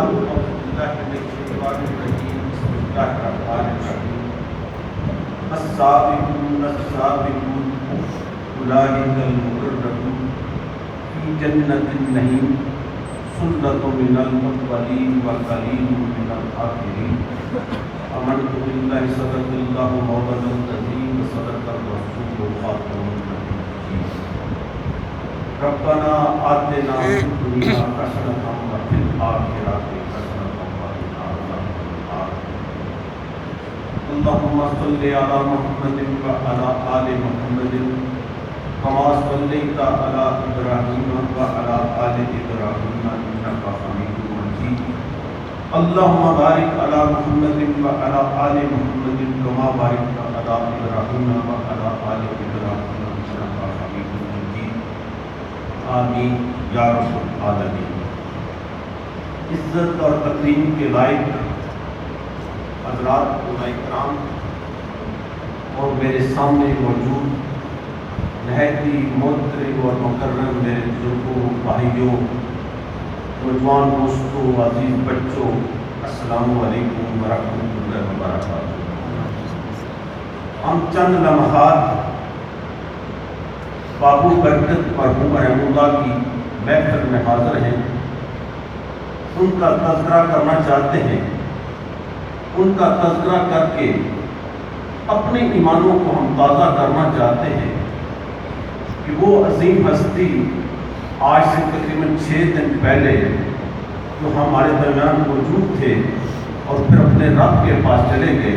بعد اعوذ باللہ من الشیطان الرجیم بسم اللہ الرحمن الرحیم السابقون السابقون اولئک المقربون فی جنت النعیم ثلۃ من الاولین وقلیل من الآخرین آمنت باللہ صدق اللہ مولانا العظیم صدق الرسول خاتم النبیین ربنا آتنا فی الدنیا حسنۃ وفی الآخرۃ حسنۃ وقنا عذاب النار اللهم صل علی محمد وعلی آل محمد كما صليت على إبراهيم وعلى آل إبراهيم إنك حميد مجيد اللهم بارك على محمد وعلى آل محمد كما باركت على إبراهيم وعلى آل إبراهيم إنك حميد مجيد آمین یا رب العالمین۔ عزت اور تکریم کے لائق حضرات علماء کرام اور میرے سامنے موجود نہایت ہی محترم اور مکرم میرے بزرگوں، بھائیوں، نوجوان دوستوں، عزیز بچوں، السلام علیکم ورحمۃ اللہ وبرکاتہ۔ ہم چند لمحات بابو برکت مرحوم رحمہ اللہ کی محفل میں حاضر ہیں، ان کا تذکرہ کرنا چاہتے ہیں، ان کا تذکرہ کر کے اپنے ایمانوں کو ہم تازہ کرنا چاہتے ہیں کہ وہ عظیم ہستی آج سے تقریباً 6 دن پہلے جو ہمارے درمیان موجود تھے اور پھر اپنے رب کے پاس چلے گئے،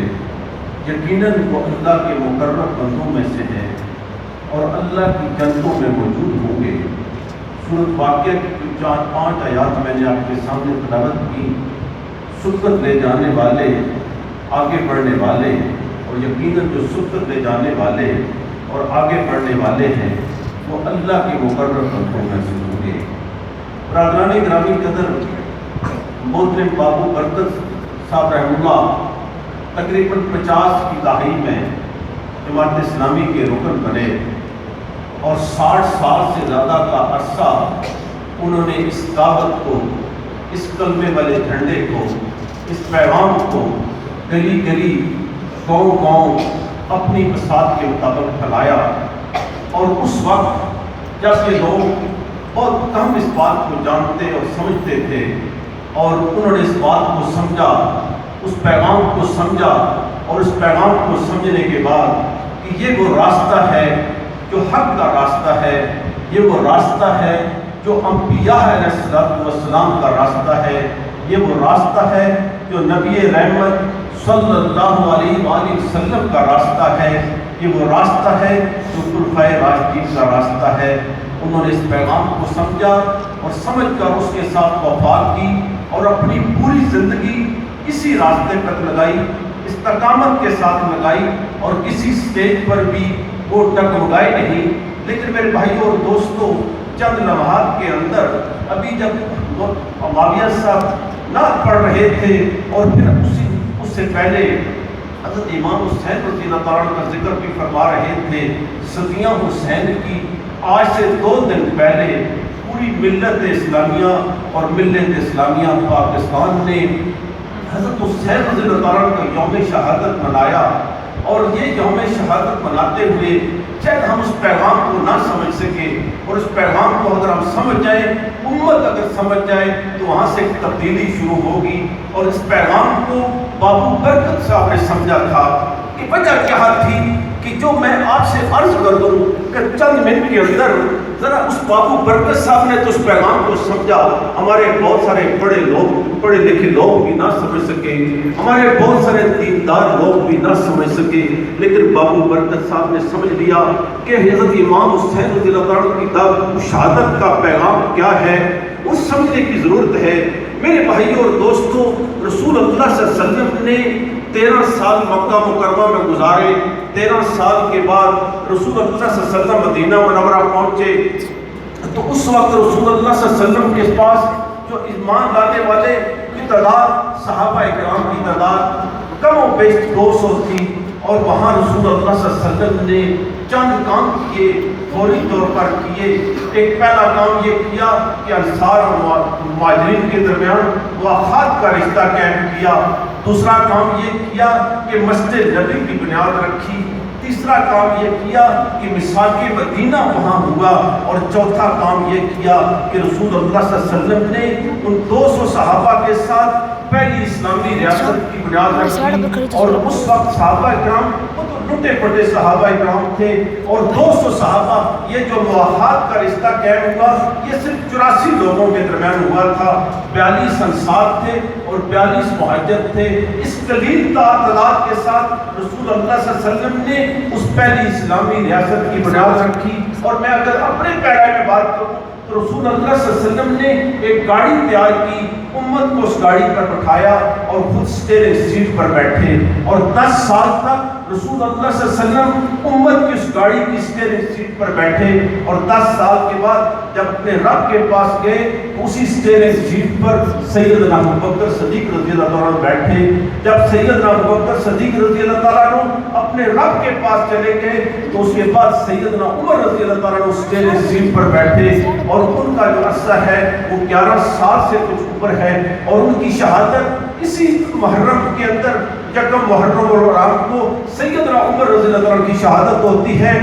یقیناً وہ اللہ کے مقرب بندوں میں سے ہے اور اللہ کی جنتوں میں موجود ہوں گے۔ سورۃ واقعہ کی 4-5 آیات میں نے آپ کے سامنے تلاوت کی۔ سبقت لے جانے والے، آگے بڑھنے والے، اور یقیناً جو سبقت لے جانے والے اور آگے بڑھنے والے ہیں وہ اللہ کے مقرر بندوں میں سے ہوں گے۔ برادران گرامی قدر، محترم بابو برکت صاحب رحمہ اللہ تقریباً 50 کی دہائی میں جماعت اسلامی کے رکن بنے اور 60 سال سے زیادہ کا عرصہ انہوں نے اس دعوت کو، اس کلمے والے جھنڈے کو، اس پیغام کو گلی گلی، گاؤں گاؤں اپنی بساط کے مطابق پھیلایا۔ اور اس وقت جب یہ لوگ بہت کم اس بات کو جانتے اور سمجھتے تھے، اور انہوں نے اس بات کو سمجھا، اس پیغام کو سمجھا، اور اس پیغام کو سمجھنے کے بعد کہ یہ وہ راستہ ہے جو حق کا راستہ ہے، یہ وہ راستہ ہے جو انبیاء علیہ السلام کا راستہ ہے، یہ وہ راستہ ہے جو نبی رحمت صلی اللہ علیہ وآلہ وسلم کا راستہ ہے، یہ وہ راستہ ہے جو خلفائے راشدین کا راستہ ہے۔ انہوں نے اس پیغام کو سمجھا اور سمجھ کر اس کے ساتھ وفا کی اور اپنی پوری زندگی اسی راستے پر لگائی، استقامت کے ساتھ لگائی، اور کسی سٹیج پر بھی وہ ڈگمگائے نہیں۔ لیکن میرے بھائیوں اور دوستوں، چند لمحات کے اندر ابھی جب معاویہ صاحب نعت پڑھ رہے تھے اور پھر اس سے پہلے حضرت امام حسین رضی اللہ تعالیٰ عنہ کا ذکر بھی فرما رہے تھے، صدیاں حسین کی، آج سے 2 دن پہلے پوری ملت اسلامیہ اور ملت اسلامیہ پاکستان نے حضرت حسین رضی اللہ تعالیٰ عنہ کا یوم شہادت منایا۔ اور یہ یوم شہادت مناتے ہوئے شاید ہم اس پیغام کو نہ سمجھ سکے، اور اس پیغام کو اگر ہم سمجھ جائیں، امت اگر سمجھ جائے تو وہاں سے ایک تبدیلی شروع ہوگی۔ اور اس پیغام کو بابو برکت صاحب نے سمجھا تھا کہ وجہ کیا تھی کہ جو میں آپ سے عرض کر دوں کہ چند منٹ کے اندر ذرا اس بابو برکت صاحب نے تو اس پیغام کو سمجھا، ہمارے بہت سارے پڑھے لکھے لوگ بھی نہ سمجھ سکے، ہمارے بہت سارے دیندار لوگ بھی نہ سمجھ سکے، لیکن بابو برکت صاحب نے سمجھ لیا کہ حضرت امام حسین رضی اللہ عنہ کی شہادت کا پیغام کیا ہے، اس سمجھنے کی ضرورت ہے۔ میرے بھائیوں اور دوستوں، رسول اللہ صلی اللہ علیہ وسلم نے 13 سال مکہ مکرمہ میں گزارے۔ 13 سال کے بعد رسول اللہ صلی اللہ علیہ وسلم مدینہ منورہ پہنچے، تو اس وقت رسول اللہ صلی اللہ علیہ وسلم کے پاس جو ایمان لانے والے کی تعداد، صحابہ اکرام کی تعداد کم و بیش 200 تھی، اور وہاں رسول اللہ صلی اللہ علیہ وسلم نے چند کام کیے، فوری طور پر کیے۔ ایک پہلا کام یہ کیا کہ انصار اور مہاجرین کے درمیان مواخات کا رشتہ قائم کیا۔ دوسرا کام یہ کیا کہ مسجد نبی کی بنیاد رکھی۔ تیسرا کام یہ کیا کہ میثاق مدینہ وہاں ہوا۔ اور چوتھا کام یہ کیا کہ رسول اللہ صلی اللہ علیہ وسلم نے ان 200 صحابہ کے ساتھ پہلی اسلامی ریاست کی بنیاد رکھی۔ اور اس وقت صحابہ کرام وہ تو لٹے پٹے صحابہ کرام تھے، اور 200 صحابہ، یہ جو مواخات کا رشتہ قائم ہوا یہ صرف 84 لوگوں کے درمیان ہوا تھا۔ 42 انصار تھے اور 42 مہاجر تھے۔ اس قلیل تعداد کے ساتھ رسول اللہ صلی اللہ علیہ وسلم نے اس پہلی اسلامی ریاست کی بنیاد رکھی۔ اور میں اگر اپنے پیرے میں بات کروں تو رسول اللہ صلی اللہ علیہ وسلم نے ایک گاڑی تیار کی، امت کو اس گاڑی پر بٹھایا اور خود اسٹیئرنگ سیٹ پر بیٹھے، اور 10 سال تک رسول اللہ صلی اللہ علیہ وسلم امت کی اس گاڑی کی اسٹیئرنگ سیٹ پر بیٹھے۔ اور 10 سال کے بعد جب اپنے رب کے پاس گئے تو اسی اسٹیئرنگ سیٹ پر سیدنا ابوبکر صدیق رضی اللہ تعالیٰ عنہ بیٹھے۔ جب سیدنا ابوبکر صدیق رضی اللہ تعالیٰ عنہ اپنے رب کے پاس چلے گئے تو اس کے بعد سیدنا عمر رضی اللہ تعالیٰ عنہ اسٹیئرنگ سیٹ پر بیٹھے، اور ان کا جو عرصہ ہے وہ 11 سال سے کچھ اوپر ہے۔ اور ان کی شہادت اسی محرم کے اندر، یکم محرم الحرام کو سیدنا عمر رضی اللہ عنہ کی شہادت ہوتی ہے۔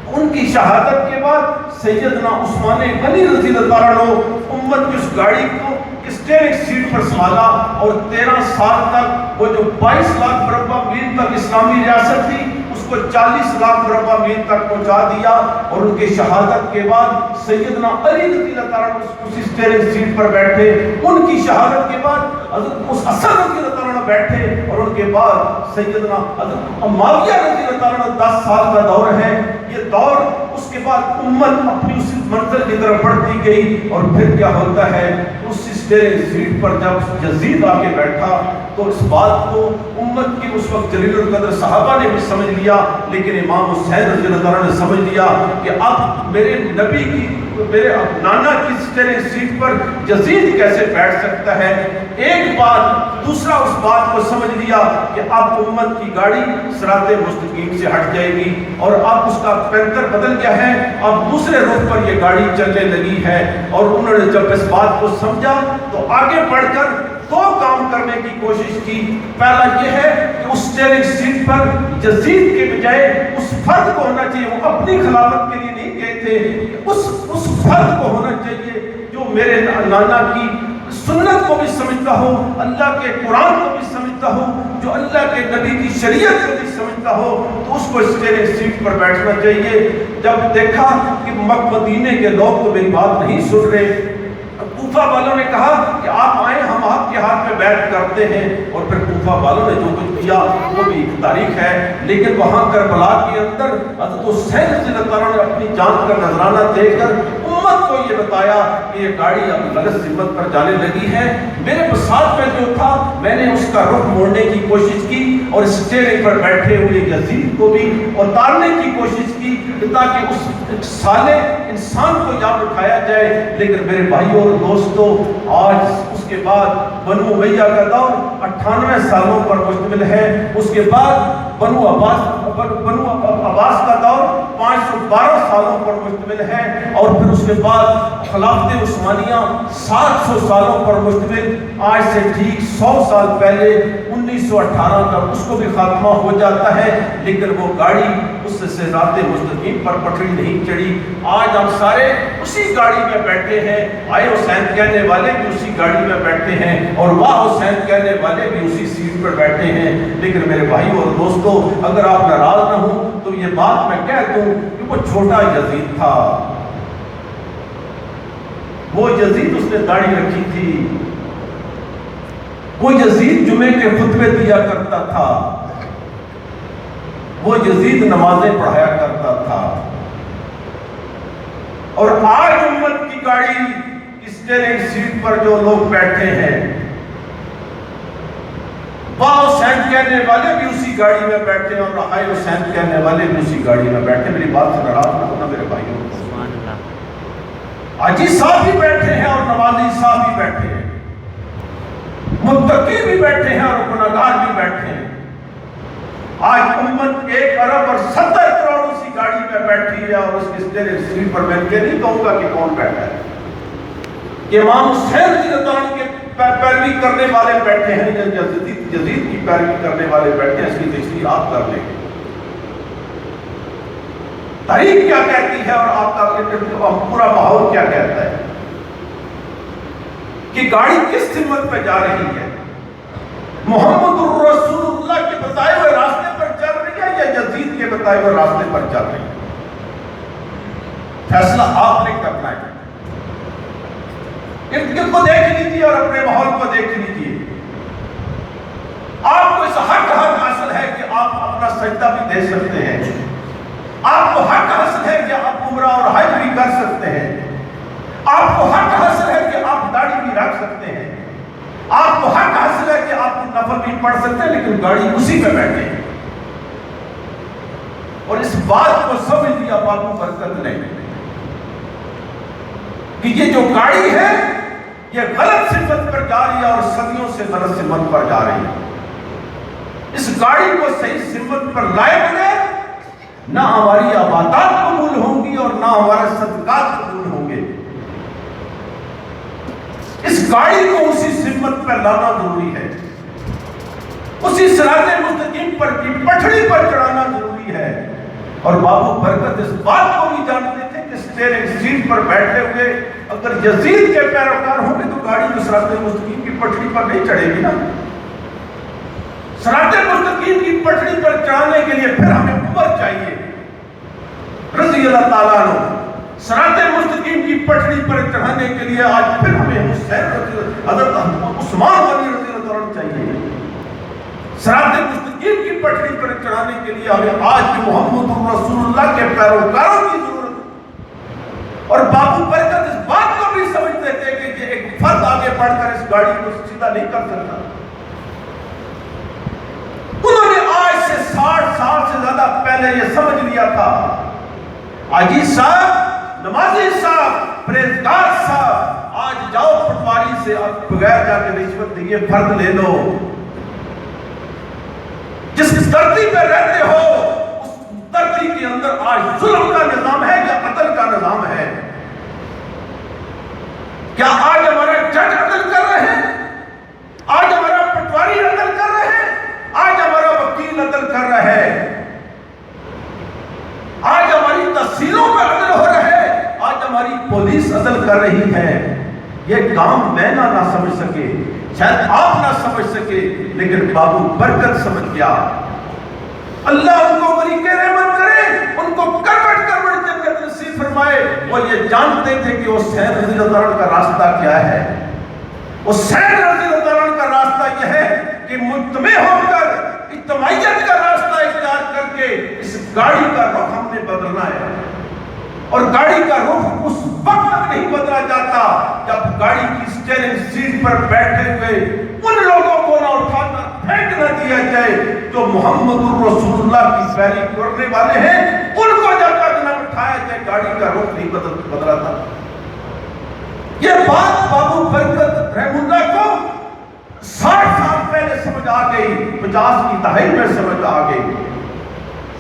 ان کی شہادت کے بعد سیدنا عثمان غنی رضی اللہ عنہ امت کی اس گاڑی کو اسٹیئرنگ سیٹ پر سنبھالا، اور 13 سال تک وہ جو 22 لاکھ مربع میل تک اسلامی ریاست تھی اس کو 40 لاکھ مربع میل تک پہنچا دیا۔ اور ان کی شہادت کے بعد سیدنا علی رضی اللہ عنہ اس اسٹیئرنگ سیٹ پر بیٹھے۔ ان کی شہادت کے بعد حضرت حسن رضی اللہ عنہ بیٹھے، اور ان کے بعد سیدنا حضرت معاویہ رضی اللہ عنہ 10 سال کا دور ہے۔ یہ دور اس کے بعد امت اپنی اس منزل کی طرف بڑھتی گئی، اور پھر کیا ہوتا ہے اس اسٹیئرنگ سیٹ پر جب یزید آ کے بیٹھا تو اس بات کو امت کی اس وقت جلیل القدر صحابہ نے بھی سمجھ لیا، لیکن امام حسین رضی اللہ عنہ نے سمجھ لیا کہ اب میرے نبی کی، میرے نانا کی اسٹیئرنگ سیٹ پر یزید کیسے بیٹھ سکتا ہے۔ ایک بات، دوسرا اس بات کو سمجھ لیا کہ اب امت کی گاڑی صراط مستقیم سے ہٹ جائے گی، اور اب اس کا پینتر بدل گیا ہے، اب دوسرے رخ پر یہ گاڑی چلنے لگی ہے۔ اور انہوں نے جب اس بات کو سمجھا تو آگے بڑھ کر 2 کام کرنے کی کوشش کی۔ پہلا یہ ہے کہ اس اسٹیئرنگ سیٹ پر یزید کے بجائے اس فرد کو ہونا چاہیے، وہ اپنی خلافت کے لیے نہیں گئے تھے، اس فرد کو ہونا چاہیے جو میرے نانا کی سنت کو بھی سمجھتا ہو، اللہ کے قرآن کو بھی سمجھتا ہو، جو اللہ کے نبی کی شریعت کو بھی سمجھتا ہو، تو اس کو اسٹیئرنگ سیٹ پر بیٹھنا چاہیے۔ جب دیکھا کہ مدینے کے لوگ تو میری بات نہیں سن رہے، کوفہ والوں نے کہا کہ آپ آئیں، ہم آپ کے ہاتھ میں بیعت کرتے ہیں۔ اور پھر کوفہ والوں نے جو کچھ کیا وہ بھی ایک تاریخ ہے، لیکن وہاں کربلا کے اندر حضرت حسین رضی اللہ عنہ نے اپنی جان کا نذرانہ دے کر امت کو یہ بتایا کہ یہ گاڑی اب غلط سمت پر جانے لگی ہے۔ میرے بساط میں جو تھا میں نے اس کا رخ موڑنے کی کوشش کی، اور اسٹیئرنگ پر بیٹھے ہوئے یزید کو بھی اتارنے کی کوشش کی تاکہ اس سالے انسان کو یاد اٹھایا جائے۔ لیکن میرے بھائیوں اور دوستو، آج اس کے بعد بنو امیہ کا دور 98 سالوں پر مشتمل ہے۔ اس کے بعد بنو عباس کا دور 512 سالوں پر مشتمل ہے، اور پھر اس کے بعد خلافت عثمانیہ 700 سالوں پر مشتمل۔ آج سے ٹھیک 100 سال پہلے 1918 کا اس کو بھی خاتمہ ہو جاتا ہے، لیکن وہ گاڑی اس سے صراط مستقیم پر پٹری نہیں چڑھی۔ آج ہم سارے اسی گاڑی میں بیٹھے ہیں، آئے حسین کہنے والے بھی اسی گاڑی میں بیٹھے ہیں، اور واہ حسین کہنے والے بھی اسی سیٹ پر بیٹھے ہیں۔ لیکن میرے بھائیوں اور دوستوں، اگر آپ ناراض نہ ہوں تو یہ بات میں کہہ دوں کہ وہ چھوٹا یزید تھا، وہ یزید اس نے داڑھی رکھی تھی، وہ یزید جمعے کے خطبے دیا کرتا تھا، وہ یزید نمازیں پڑھایا کرتا تھا۔ اور آج امت کی گاڑی اسٹیئرنگ سیٹ پر جو لوگ بیٹھے ہیں، واہ حسین کہنے والے بھی اسی گاڑی میں بیٹھے ہیں، اور رہائے حسین کہنے والے بھی اسی گاڑی میں بیٹھے۔ میری بات سے ناراض نہ ہونا میرے بھائیوں، حاجی صاحب بھی بیٹھے ہیں اور نمازی صاحب بھی بیٹھے ہیں، متقی بھی بیٹھے ہیں اور گناہگار بھی بیٹھے ہیں۔ آج امت 1 ارب اور 70 کروڑ اسی گاڑی میں بیٹھی ہے اور اس کی اسٹیئرنگ سیٹ پر میں یہ نہیں کہوں گا کہ کون بیٹھا ہے، کہ امام حسین رضی اللہ عنہ کے پیروی کرنے والے بیٹھے ہیں یا یزید کی پیروی کرنے والے بیٹھے ہیں، اس کی تشریح آپ کر لیں گے تاریخ کیا کہتی ہے اور آپ کا پورا ماحول کیا کہتا ہے کہ گاڑی کس سمت پہ جا رہی ہے، محمد الرسول اللہ کے بتائے ہوئے راستے پر چل رہی ہے یا یزید کے بتائے ہوئے راستے پر چل رہی ہے؟ فیصلہ آپ نے کرنا ہے۔ ارد کو دیکھ لیجیے اور اپنے ماحول کو دیکھ لیجیے، آپ کو اس حق حاصل ہے کہ آپ اپنا سجدہ بھی دے سکتے ہیں، آپ کو حق حاصل ہے کہ آپ عمرہ اور حج بھی کر سکتے ہیں، آپ کو حق حاصل ہے کہ آپ داڑھی بھی رکھ سکتے ہیں، آپ کو حق حاصل ہے کہ آپ نفل بھی پڑھ سکتے ہیں، لیکن گاڑی اسی پہ بیٹھے ہیں۔ اور اس بات کو سمجھ لیا بابو برکت نے کہ یہ جو گاڑی ہے یہ غلط سمت پر جا رہی ہے اور صدیوں سے غلط سمت پر جا رہی ہے۔ اس گاڑی کو صحیح سمت پر لائے بغیر نہ ہماری عبادات قبول ہوں گی اور نہ ہمارے صدقات قبول ہوں گے۔ اس گاڑی کو اسی سمت پر لانا ضروری ہے، اسی صراط مستقیم پر کی پٹڑی پر چڑھانا ضروری ہے۔ اور بابو برکت اس بات کو بھی جانتے تھے کہ اسٹیئرنگ سیٹ پر بیٹھے ہوئے اگر یزید کے پیروکار ہوں گے تو گاڑی تو صراط مستقیم کی پٹڑی پر نہیں چڑھے گی نا۔ صراط مستقیم کی پٹڑی پر چڑھانے کے لیے پھر ہمیں عمر چاہیے رضی اللہ تعالیٰ عنہ، صراط مستقیم کی پٹڑی پر چڑھانے کے لیے آج پھر ہمیں حضرت عثمان غنی رضی اللہ عنہ چاہیے۔ صراط مستقیم کی پٹڑی پر چڑھانے کے لیے ہمیں آج بھی محمد رسول اللہ کے پیروکاروں کی ضرورت ہے۔ اور بابو برکت اس بات کو بھی سمجھتے تھے کہ یہ ایک فرد آگے بڑھ کر اس گاڑی کو سیدھا نہیں کر سکتا۔ انہوں نے آج سے 60 سال سے زیادہ پہلے یہ سمجھ لیا تھا، حاجی صاحب، نمازی صاحب، پرہیزگار صاحب، آج جاؤ پٹواری سے آپ بغیر جا کے رشوت دیے فرد لے لو۔ جس دھرتی پہ رہتے ہو اس دھرتی کے اندر آج ظلم کا نظام ہے یا عدل کا نظام ہے؟ کیا آج ہمارا جج عدل کر رہے ہیں؟ آج ہمارا پٹواری عدل کر رہے ہیں؟ آج ہمارا وکیل عدل کر رہا ہے؟ آج ہماری تحصیلوں پر عدل ہو رہا ہے؟ آج ہماری پولیس عدل کر رہی ہے؟ یہ کام میں نہ سمجھ سکے، شاید آپ نہ سمجھ سکے، لیکن بابو برکت سمجھ گیا۔ اللہ ان کو بری کے رحمت کرے، ان کو کروٹ کروٹ جنت نصیب فرمائے۔ وہ یہ جانتے تھے کہ حسین رضی اللہ عنہ کا راستہ کیا ہے۔ حسین رضی اللہ عنہ کا راستہ یہ ہے کہ مجتمع ہو کر اجتماعیت کا راستہ اختیار کر کے اس گاڑی کا رخ ہم نے بدلنا ہے۔ اور گاڑی کا رخ اس وقت تک نہیں بدلا جاتا جب گاڑی کی اسٹیئرنگ سیٹ پر بیٹھے ہوئے ان لوگوں کو نہ اٹھا کر پھینک نہ دیا جائے جو محمد الرسول اللہ کی پیروی کرنے والے ہیں، ان کو جب تک نہ اٹھایا جائے گاڑی کا رخ نہیں بدلا تھا۔ یہ بات بابو برکت رحم اللہ کو 60 سال پہلے سمجھ آ گئی، 50 کی دہائی میں سمجھ آ گئی۔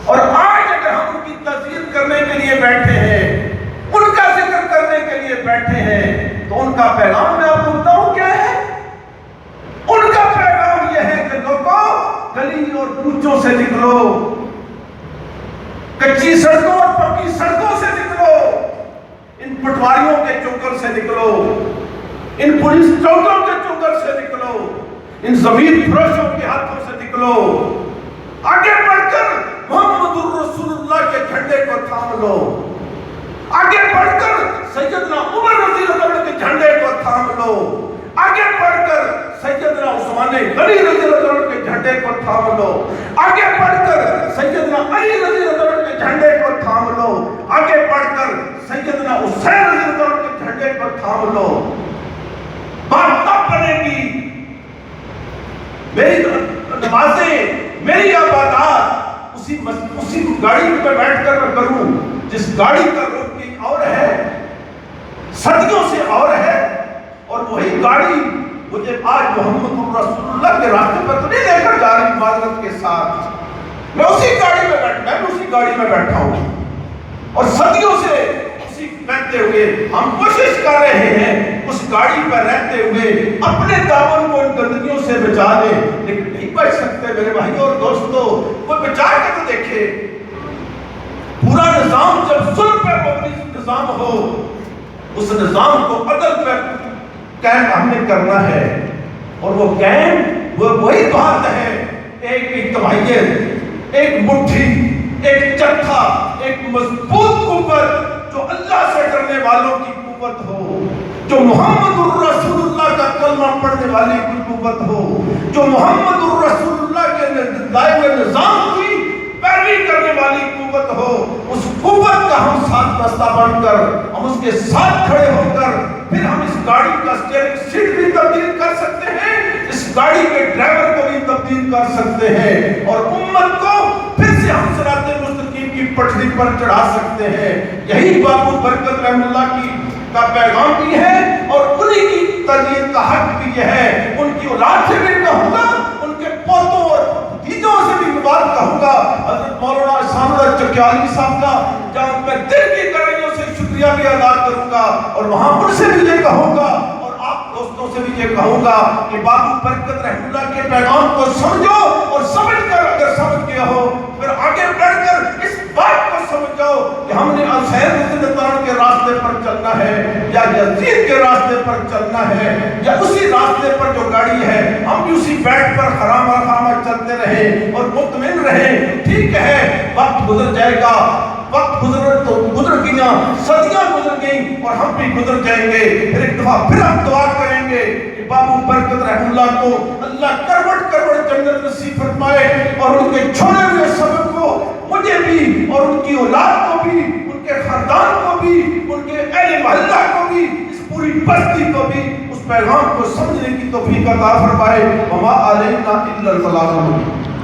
اور آج اگر ہم ان کی تعظیم کرنے کے لیے بیٹھے ہیں، ان کا ذکر کرنے کے لیے بیٹھے ہیں، تو ان کا پیغام میں آپ کو بتاؤں کیا ہے؟ ان کا پیغام یہ ہے کہ لوگوں گلی اور کوچوں سے نکلو، کچی سڑکوں اور پکی سڑکوں سے نکلو، ان پٹواریوں کے چنگل سے نکلو، ان پولیس چوکوں کے چنگل سے نکلو، ان زمین فروشوں کے ہاتھوں سے نکلو، آگے بڑھ کر محمد الرسول اللہ کے جھنڈے کو تھام لو، آگے بڑھ کر سیدنا عمر رضی اللہ عنہ کے جھنڈے کو تھام لو، آگے بڑھ کر سیدنا عثمان غنی رضی اللہ عنہ کے جھنڈے کو تھام لو، آگے بڑھ کر سیدنا علی رضی اللہ عنہ کے جھنڈے کو تھام لو، آگے بڑھ کر سیدنا حسین رضی اللہ عنہ کے جھنڈے کو تھام لو۔ بات تب بنے گی، میری نمازیں، میری عبادات اسی گاڑی پہ بیٹھ کر میں کروں جس گاڑی کا رخ کی اور ہے، صدیوں سے اور ہے، اور وہی گاڑی مجھے آج محمد رسول اللہ کے راستے پر تو نہیں لے کر جا رہی معذرت کے ساتھ، میں اسی گاڑی میں بیٹھا ہوں۔ اور صدیوں سے اسی رہتے ہوئے ہم کوشش کر رہے ہیں اس گاڑی پر رہتے ہوئے اپنے دامن کو ان گندگیوں سے بچا لیں، لیکن نہیں بچ سکتے میرے بھائیوں اور دوستوں۔ کوئی بچا کے تو دیکھے۔ پورا نظام جب ظلم پر مبنی نظام ہو، اس نظام کو عدل پر قائم ہم نے کرنا ہے، اور وہ قائم وہی بات ہے، ایک اجتماعیت، ایک مٹھی، ایک چرخا، ایک مضبوط قوت جو اللہ سے ڈرنے والوں کی قوت ہو، جو محمد الرسول اللہ کا کلمہ پڑھنے والی کی قوت ہو، جو محمد الرسول اللہ کے لائے ہوئے نظام کی پیروی کرنے والی قوت ہو۔ اس قوت کا ہم ساتھ دستہ بن کر، ہم اس کے ساتھ کھڑے ہو کر، پھر ہم اس گاڑی کا اسٹیئرنگ سیٹ بھی تبدیل کر سکتے ہیں، اس گاڑی کے ڈرائیور کو بھی تبدیل کر سکتے ہیں، اور امت کو پھر سے ہم صراط مستقیم کی پٹری پر چڑھا سکتے ہیں۔ یہی بابو برکت رحمہ اللہ کی کا پیغام بھی ہے، اور انہی کی تربیت کا حق بھی یہ ہے۔ ان کی اولاد سے بھی کہوں گا، ان کے پوتوں اور بھتیجوں سے بھی بات کہوں گا، حضرت مولانا احسان اللہ چکیالی صاحب کا، جہاں میں دل کی گہرائیوں سے شکریہ بھی ادا کروں گا، اور وہاں ان سے بھی یہ کہوں گا، اور آپ دوستوں سے بھی یہ کہوں گا کہ بابو برکت رحمہ اللہ کے پیغام کو سمجھو، اور سمجھ کر اگر سمجھ گیا ہو پھر آگے بڑھ کر اس بات کو سمجھو کہ ہم نے الحسین رضی اللہ عنہ کے راستے پر چلنا ہے، یا یزید کے راستے پر چلنا ہے، یا اسی راستے پر جو گاڑی ہے ہم بھی اسی بیٹ پر خرامہ چلتے رہیں اور مطمئن رہیں۔ ٹھیک ہے، وقت گزر جائے گا، وقت گزر گیا، صدیاں گزر گئیں، اور ہم بھی گزر جائیں گے۔ پھر ایک دفعہ پھر ہم دعا کریں گے کہ بابو برکت رحمہ اللہ کو اللہ کروٹ کروٹ جنت نصیب فرمائے، اور ان کے چھوڑے ہوئے سبق کو مجھے بھی، اور ان کی اولاد کو بھی، ان کے خاندان کو بھی، ان کے اہل محلہ کو بھی، اس پوری بستی کو بھی اس پیغام کو سمجھنے کی توفیق عطا فرمائے۔ وما علینا الا البلاغ المبین۔